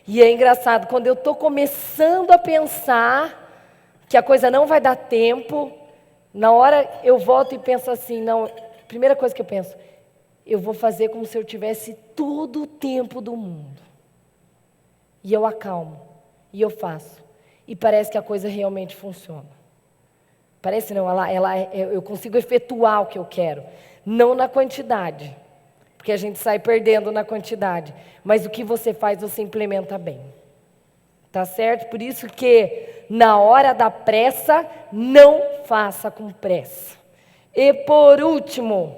E é engraçado, quando eu estou começando a pensar que a coisa não vai dar tempo, na hora eu volto e penso assim, não, primeira coisa que eu penso, eu vou fazer como se eu tivesse todo o tempo do mundo. E eu acalmo, e eu faço. E parece que a coisa realmente funciona. Parece não, eu consigo efetuar o que eu quero. Não na quantidade, porque a gente sai perdendo na quantidade. Mas o que você faz, você implementa bem. Tá certo? Por isso que na hora da pressa, não faça com pressa. E por último,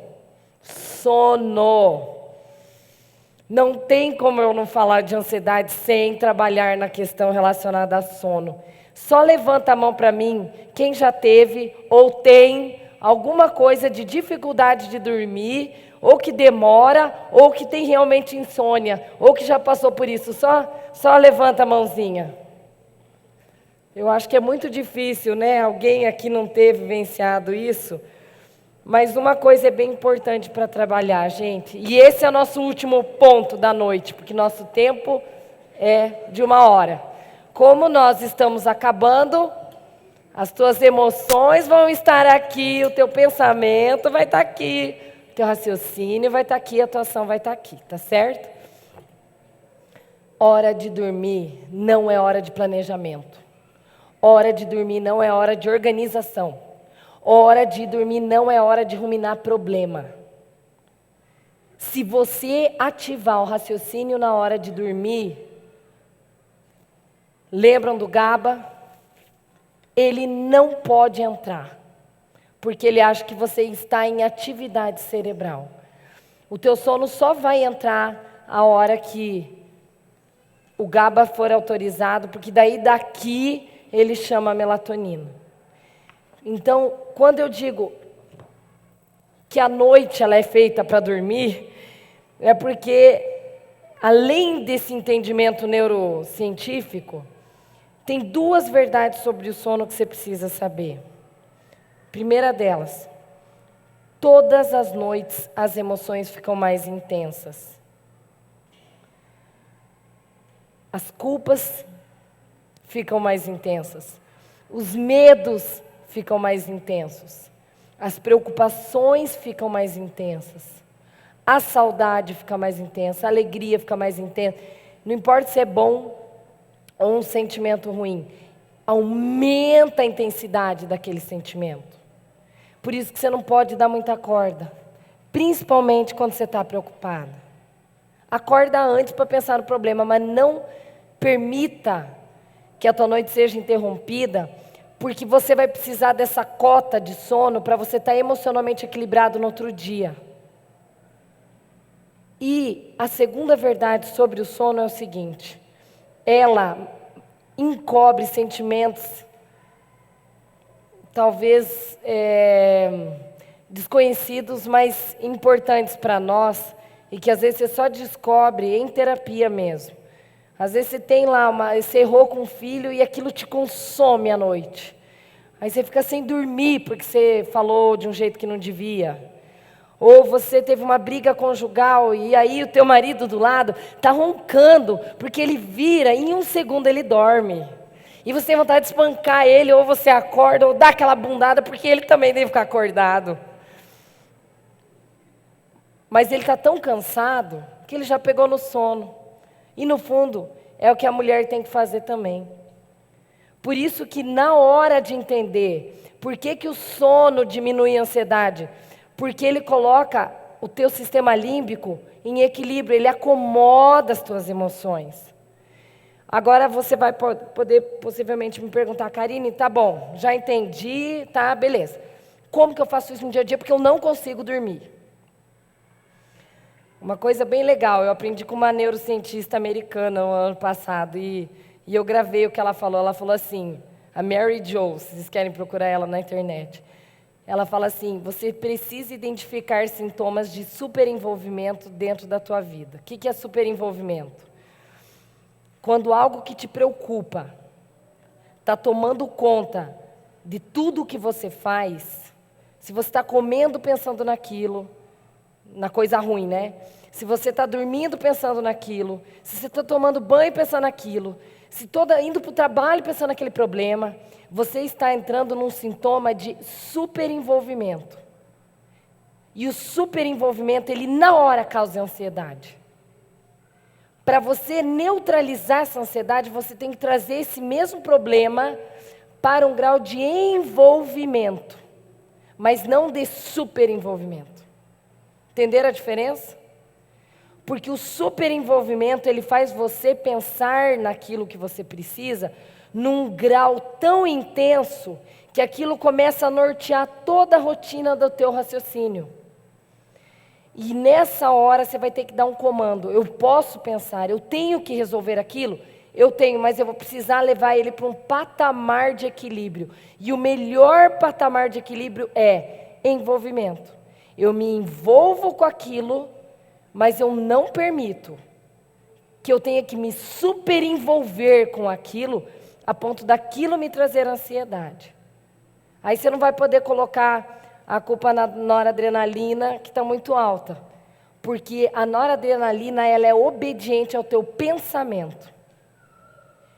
sono. Não tem como eu não falar de ansiedade sem trabalhar na questão relacionada a sono. Só levanta a mão para mim quem já teve ou tem alguma coisa de dificuldade de dormir, ou que demora, ou que tem realmente insônia, ou que já passou por isso. Só levanta a mãozinha. Eu acho que é muito difícil, né? Alguém aqui não teve vivenciado isso. Mas uma coisa é bem importante para trabalhar, gente. E esse é o nosso último ponto da noite, porque nosso tempo é de 1 hora. Como nós estamos acabando, as tuas emoções vão estar aqui, o teu pensamento vai estar aqui, o teu raciocínio vai estar aqui, a tua ação vai estar aqui, tá certo? Hora de dormir não é hora de planejamento. Hora de dormir não é hora de organização. Hora de dormir não é hora de ruminar problema. Se você ativar o raciocínio na hora de dormir, lembram do GABA? Ele não pode entrar, porque ele acha que você está em atividade cerebral. O teu sono só vai entrar a hora que o GABA for autorizado, porque daí daqui ele chama melatonina. Então, quando eu digo que a noite ela é feita para dormir, é porque, além desse entendimento neurocientífico, tem 2 verdades sobre o sono que você precisa saber. Primeira delas, todas as noites as emoções ficam mais intensas. As culpas ficam mais intensas. Os medos ficam mais intensos. As preocupações ficam mais intensas. A saudade fica mais intensa. A alegria fica mais intensa. Não importa se é bom ou um sentimento ruim. Aumenta a intensidade daquele sentimento. Por isso que você não pode dar muita corda. Principalmente quando você está preocupado. Acorda antes para pensar no problema, mas não permita que a tua noite seja interrompida, porque você vai precisar dessa cota de sono para você estar emocionalmente equilibrado no outro dia. E a segunda verdade sobre o sono é o seguinte: ela encobre sentimentos, talvez desconhecidos, mas importantes para nós, e que às vezes você só descobre em terapia mesmo. Às vezes você tem lá, você errou com um filho e aquilo te consome à noite. Aí você fica sem dormir porque você falou de um jeito que não devia. Ou você teve uma briga conjugal e aí o teu marido do lado está roncando porque ele vira e em 1 segundo ele dorme. E você tem vontade de espancar ele, ou você acorda, ou dá aquela bundada porque ele também deve ficar acordado. Mas ele está tão cansado que ele já pegou no sono. E no fundo, é o que a mulher tem que fazer também. Por isso que na hora de entender por que o sono diminui a ansiedade, porque ele coloca o teu sistema límbico em equilíbrio, ele acomoda as tuas emoções. Agora você vai poder possivelmente me perguntar, Karine, tá bom, já entendi, tá, beleza. Como que eu faço isso no dia a dia? Porque eu não consigo dormir. Uma coisa bem legal, eu aprendi com uma neurocientista americana no ano passado, e E eu gravei o que ela falou. Ela falou assim, a Mary Jo, se vocês querem procurar ela na internet. Ela fala assim, você precisa identificar sintomas de superenvolvimento dentro da tua vida. O que é superenvolvimento? Quando algo que te preocupa está tomando conta de tudo o que você faz, se você está comendo pensando naquilo, na coisa ruim, né? Se você está dormindo pensando naquilo, se você está tomando banho pensando naquilo, se toda indo para o trabalho pensando naquele problema, você está entrando num sintoma de superenvolvimento. E o superenvolvimento, ele na hora causa ansiedade. Para você neutralizar essa ansiedade, você tem que trazer esse mesmo problema para um grau de envolvimento, mas não de superenvolvimento. Entenderam a diferença? Porque o superenvolvimento, ele faz você pensar naquilo que você precisa num grau tão intenso que aquilo começa a nortear toda a rotina do teu raciocínio. E nessa hora você vai ter que dar um comando. Eu posso pensar, eu tenho que resolver aquilo? Eu tenho, mas eu vou precisar levar ele para um patamar de equilíbrio. E o melhor patamar de equilíbrio é envolvimento. Eu me envolvo com aquilo, mas eu não permito que eu tenha que me superenvolver com aquilo a ponto daquilo me trazer ansiedade. Aí você não vai poder colocar a culpa na noradrenalina, que está muito alta. Porque a noradrenalina, ela é obediente ao teu pensamento.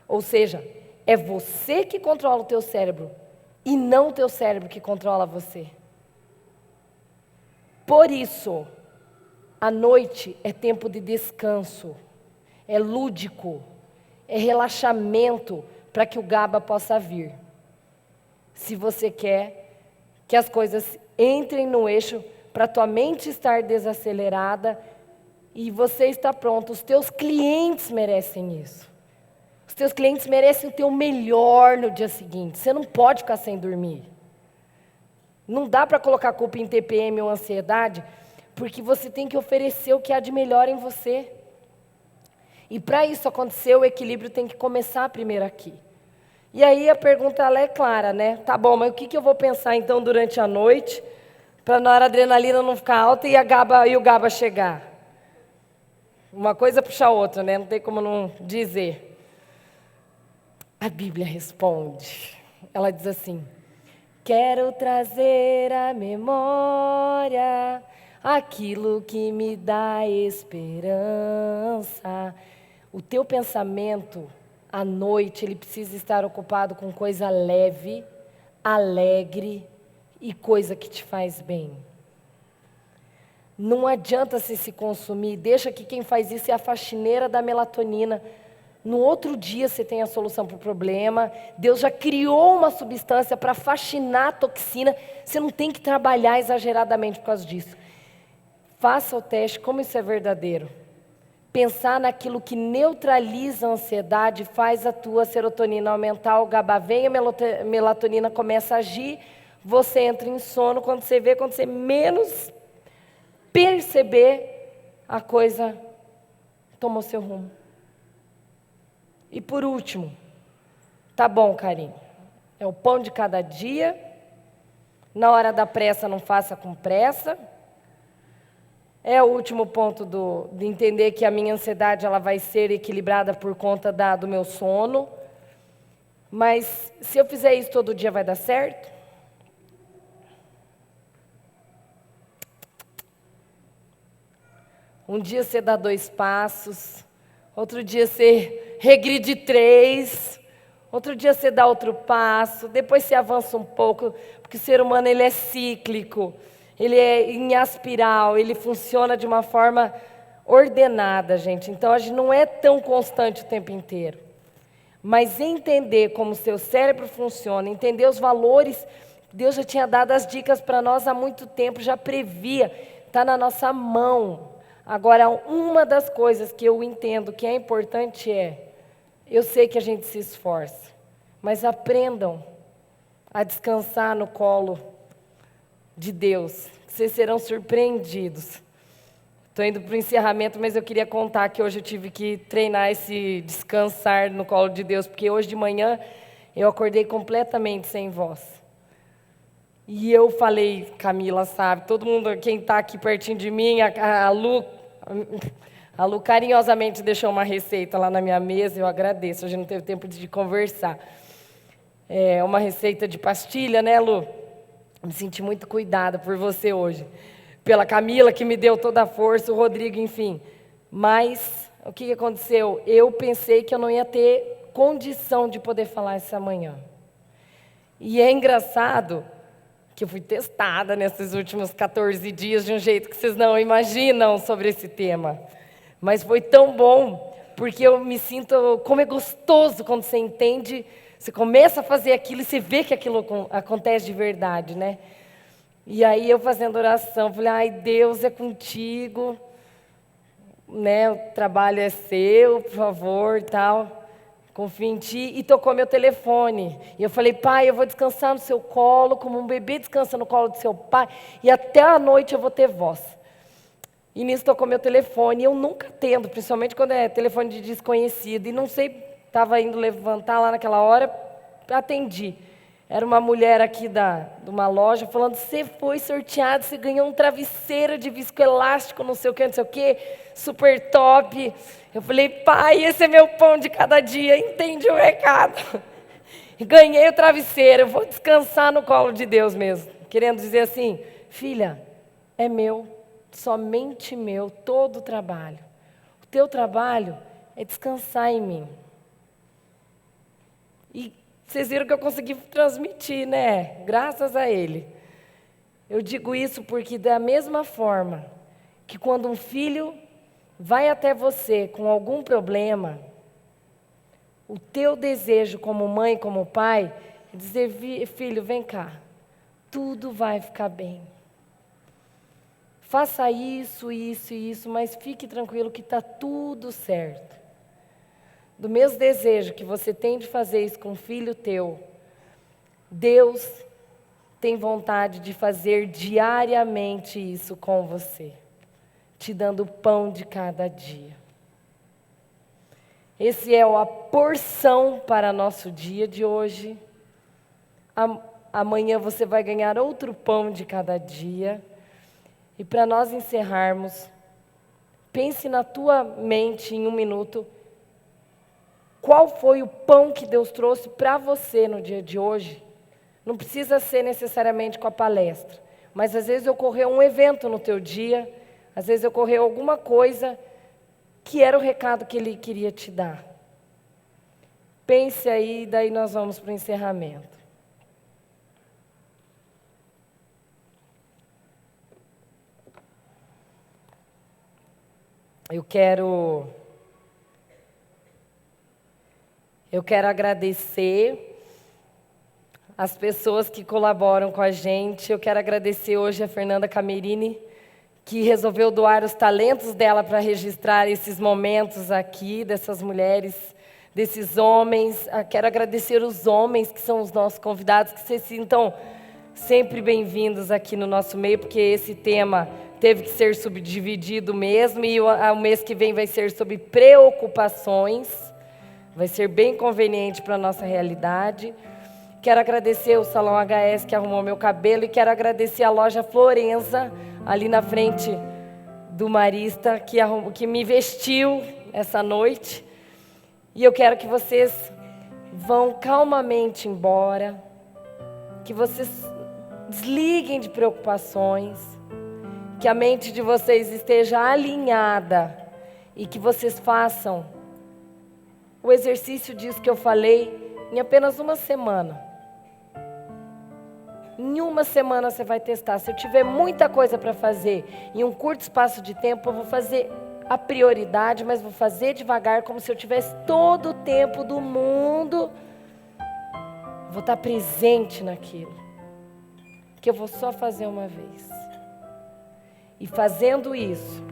Ou seja, é você que controla o teu cérebro e não o teu cérebro que controla você. Por isso, a noite é tempo de descanso, é lúdico, é relaxamento para que o GABA possa vir. Se você quer que as coisas entrem no eixo para a tua mente estar desacelerada e você está pronto. Os teus clientes merecem isso. Os teus clientes merecem o teu melhor no dia seguinte. Você não pode ficar sem dormir. Não dá para colocar a culpa em TPM ou ansiedade, porque você tem que oferecer o que há de melhor em você. E para isso acontecer, o equilíbrio tem que começar primeiro aqui. E aí a pergunta ela é clara, né? Tá bom, mas o que eu vou pensar então durante a noite para a noradrenalina não ficar alta e o GABA chegar? Uma coisa puxa a outra, né? Não tem como não dizer. A Bíblia responde. Ela diz assim: quero trazer à memória aquilo que me dá esperança. O teu pensamento à noite, ele precisa estar ocupado com coisa leve, alegre e coisa que te faz bem. Não adianta você se consumir, deixa que quem faz isso é a faxineira da melatonina. No outro dia você tem a solução para o problema. Deus já criou uma substância para faxinar a toxina. Você não tem que trabalhar exageradamente por causa disso. Faça o teste, como isso é verdadeiro. Pensar naquilo que neutraliza a ansiedade, faz a tua serotonina aumentar, o GABA vem, a melatonina começa a agir, você entra em sono, quando você menos perceber, a coisa tomou seu rumo. E por último, tá bom, carinho, é o pão de cada dia, na hora da pressa não faça com pressa. É o último ponto de entender que a minha ansiedade ela vai ser equilibrada por conta do meu sono. Mas se eu fizer isso todo dia vai dar certo? Um dia você dá 2 passos, outro dia você regride 3, outro dia você dá outro passo, depois você avança um pouco, porque o ser humano ele é cíclico. Ele é em espiral, ele funciona de uma forma ordenada, gente. Então, a gente não é tão constante o tempo inteiro. Mas entender como o seu cérebro funciona, entender os valores, Deus já tinha dado as dicas para nós há muito tempo, já previa, está na nossa mão. Agora, uma das coisas que eu entendo que é importante eu sei que a gente se esforça, mas aprendam a descansar no colo de Deus, vocês serão surpreendidos. Estou indo para o encerramento, mas eu queria contar que hoje eu tive que treinar esse descansar no colo de Deus, porque hoje de manhã eu acordei completamente sem voz. E eu falei, Camila, sabe, todo mundo, quem está aqui pertinho de mim, a Lu carinhosamente deixou uma receita lá na minha mesa, eu agradeço, a gente não teve tempo de conversar. É uma receita de pastilha, né, Lu? Me senti muito cuidada por você hoje. Pela Camila, que me deu toda a força, o Rodrigo, enfim. Mas, o que aconteceu? Eu pensei que eu não ia ter condição de poder falar essa manhã. E é engraçado que eu fui testada nesses últimos 14 dias de um jeito que vocês não imaginam sobre esse tema. Mas foi tão bom, porque eu me sinto... Como é gostoso quando você entende, você começa a fazer aquilo e você vê que aquilo acontece de verdade, né? E aí eu fazendo oração, falei, ai, Deus é contigo, né? O trabalho é seu, por favor, tal. Confio em ti. E tocou meu telefone. E eu falei, pai, eu vou descansar no seu colo, como um bebê descansa no colo do seu pai, e até a noite eu vou ter voz. E nisso tocou meu telefone, e eu nunca atendo, principalmente quando é telefone de desconhecido. E não sei, estava indo levantar lá naquela hora, atendi. Era uma mulher aqui de uma loja falando, você foi sorteado, você ganhou um travesseiro de viscoelástico, não sei o que, super top. Eu falei, pai, esse é meu pão de cada dia, entende o recado. Ganhei o travesseiro, eu vou descansar no colo de Deus mesmo. Querendo dizer assim, filha, é meu, somente meu, todo o trabalho. O teu trabalho é descansar em mim. E vocês viram que eu consegui transmitir, né? Graças a Ele. Eu digo isso porque da mesma forma que quando um filho vai até você com algum problema, o teu desejo como mãe, como pai, é dizer, filho, vem cá, tudo vai ficar bem. Faça isso, isso e isso, mas fique tranquilo que está tudo certo. Do mesmo desejo que você tem de fazer isso com um filho teu, Deus tem vontade de fazer diariamente isso com você, te dando o pão de cada dia. Esse é a porção para nosso dia de hoje. Amanhã você vai ganhar outro pão de cada dia. E para nós encerrarmos, pense na tua mente em um minuto, qual foi o pão que Deus trouxe para você no dia de hoje? Não precisa ser necessariamente com a palestra, mas às vezes ocorreu um evento no teu dia, às vezes ocorreu alguma coisa que era o recado que Ele queria te dar. Pense aí, daí nós vamos para o encerramento. Eu quero agradecer as pessoas que colaboram com a gente. Eu quero agradecer hoje a Fernanda Camerini, que resolveu doar os talentos dela para registrar esses momentos aqui, dessas mulheres, desses homens. Quero agradecer os homens que são os nossos convidados, que se sintam sempre bem-vindos aqui no nosso meio, porque esse tema teve que ser subdividido mesmo, e o mês que vem vai ser sobre preocupações. Vai ser bem conveniente para a nossa realidade. Quero agradecer o Salão HS que arrumou meu cabelo, e quero agradecer a loja Florenza, ali na frente do Marista, que me vestiu essa noite. E eu quero que vocês vão calmamente embora, que vocês desliguem de preocupações, que a mente de vocês esteja alinhada e que vocês façam o exercício disso que eu falei em apenas uma semana. Em uma semana você vai testar. Se eu tiver muita coisa para fazer em um curto espaço de tempo, eu vou fazer a prioridade, mas vou fazer devagar, como se eu tivesse todo o tempo do mundo. Vou estar presente naquilo, que eu vou só fazer uma vez. E fazendo isso,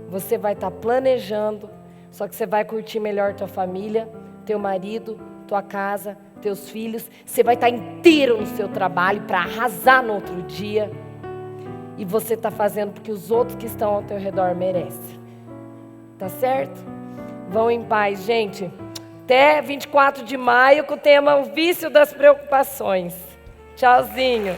você vai estar planejando, só que você vai curtir melhor tua família, teu marido, tua casa, teus filhos. Você vai estar inteiro no seu trabalho para arrasar no outro dia. e você está fazendo porque os outros que estão ao teu redor merecem. Tá certo? Vão em paz, gente. Até 24 de maio com o tema O Vício das Preocupações. Tchauzinho.